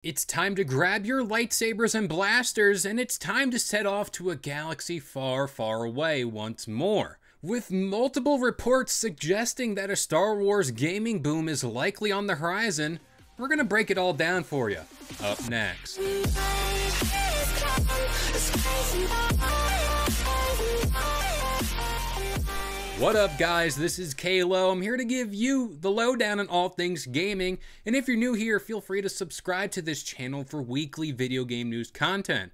It's time to grab your lightsabers and blasters, and it's time to set off to a galaxy far, far away once more. With multiple reports suggesting that a Star Wars gaming boom is likely on the horizon, we're gonna break it all down for you. Up next. What up guys, this is Kalo. I'm here to give you the lowdown on all things gaming, and if you're new here, feel free to subscribe to this channel for weekly video game news content.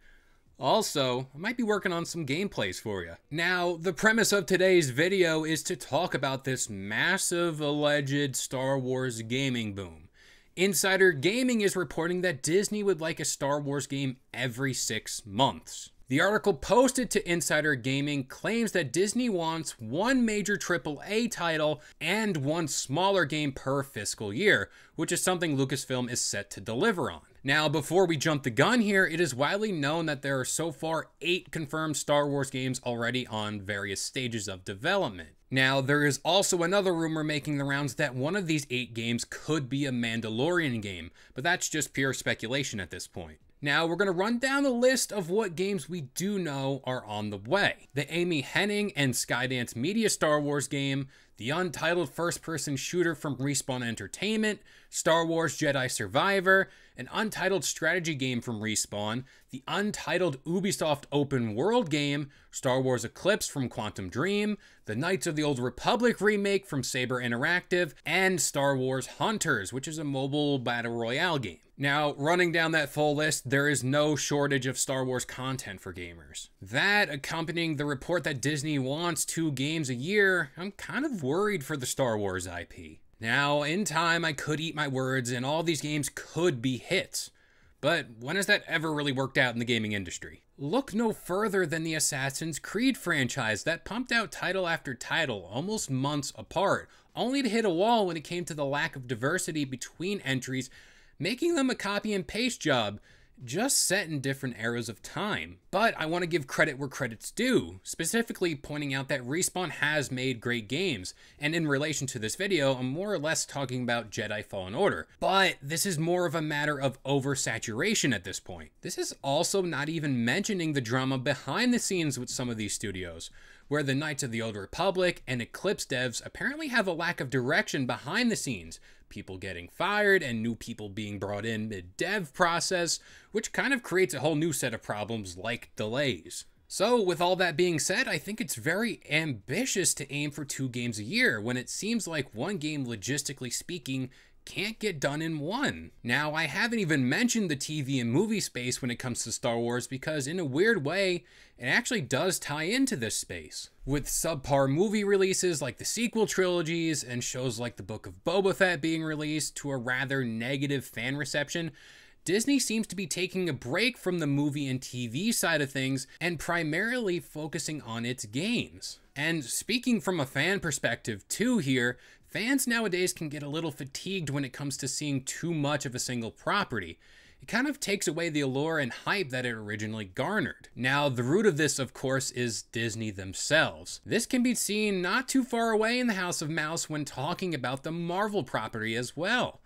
Also, I might be working on some gameplays for you. Now, the premise of today's video is to talk about this massive alleged Star Wars gaming boom. Insider Gaming is reporting that Disney would like a Star Wars game every 6 months. The article posted to Insider Gaming claims that Disney wants one major AAA title and one smaller game per fiscal year, which is something Lucasfilm is set to deliver on. Now, before we jump the gun here, it is widely known that there are so far 8 confirmed Star Wars games already on various stages of development. Now, there is also another rumor making the rounds that one of these 8 games could be a Mandalorian game, but that's just pure speculation at this point. Now, we're going to run down the list of what games we do know are on the way. The Amy Hennig and Skydance Media Star Wars game, the untitled first-person shooter from Respawn Entertainment, Star Wars Jedi Survivor, an untitled strategy game from Respawn, the untitled Ubisoft open world game, Star Wars Eclipse from Quantum Dream, the Knights of the Old Republic remake from Saber Interactive, and Star Wars Hunters, which is a mobile battle royale game. Now, running down that full list, there is no shortage of Star Wars content for gamers. That, accompanying the report that Disney wants 2 games a year, I'm kind of worried for the Star Wars IP. Now, in time, I could eat my words and all these games could be hits. But when has that ever really worked out in the gaming industry? Look no further than the Assassin's Creed franchise that pumped out title after title, almost months apart, only to hit a wall when it came to the lack of diversity between entries, making them a copy and paste job, just set in different eras of time. But I want to give credit where credit's due, specifically pointing out that Respawn has made great games, and in relation to this video, I'm more or less talking about Jedi Fallen Order. But this is more of a matter of oversaturation at this point. This is also not even mentioning the drama behind the scenes with some of these studios, where the Knights of the Old Republic and Eclipse devs apparently have a lack of direction behind the scenes, people getting fired and new people being brought in mid-dev process, which kind of creates a whole new set of problems like delays. So with all that being said, I think it's very ambitious to aim for 2 games a year when it seems like one game, logistically speaking, can't get done in one. Now, I haven't even mentioned the TV and movie space when it comes to Star Wars because in a weird way, it actually does tie into this space. With subpar movie releases like the sequel trilogies and shows like the Book of Boba Fett being released to a rather negative fan reception, Disney seems to be taking a break from the movie and TV side of things and primarily focusing on its games. And speaking from a fan perspective too here, fans nowadays can get a little fatigued when it comes to seeing too much of a single property. It kind of takes away the allure and hype that it originally garnered. Now, the root of this, of course, is Disney themselves. This can be seen not too far away in the House of Mouse when talking about the Marvel property as well.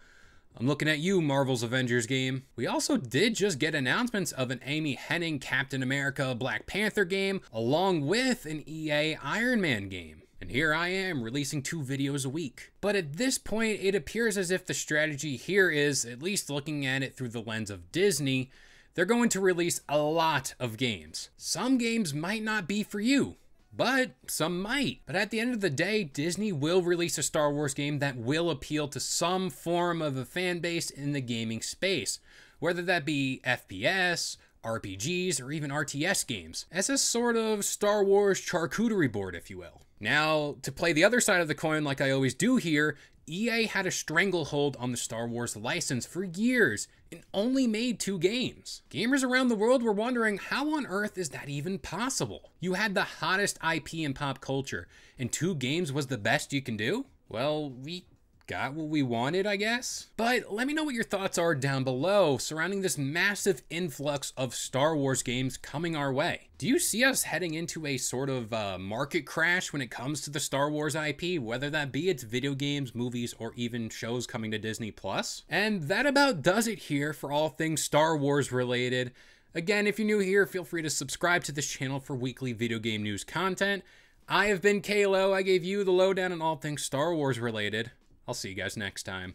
I'm looking at you, Marvel's Avengers game. We also did just get announcements of an Amy Hennig Captain America Black Panther game, along with an EA Iron Man game. And here I am releasing 2 videos a week. But at this point, it appears as if the strategy here is, at least looking at it through the lens of Disney, they're going to release a lot of games. Some games might not be for you, but some might. But at the end of the day, Disney will release a Star Wars game that will appeal to some form of a fan base in the gaming space, whether that be FPS, RPGs, or even RTS games, as a sort of Star Wars charcuterie board, if you will. Now, to play the other side of the coin like I always do here, EA had a stranglehold on the Star Wars license for years and only made 2 games. Gamers around the world were wondering, how on earth is that even possible? You had the hottest IP in pop culture, and 2 games was the best you can do? Well, we got what we wanted, I guess. But let me know what your thoughts are down below surrounding this massive influx of Star Wars games coming our way. Do you see us heading into a sort of market crash when it comes to the Star Wars IP, whether that be its video games, movies, or even shows coming to Disney+? And that about does it here for all things Star Wars related. Again, if you're new here, feel free to subscribe to this channel for weekly video game news content. I have been Kalo. I gave you the lowdown on all things Star Wars related. I'll see you guys next time.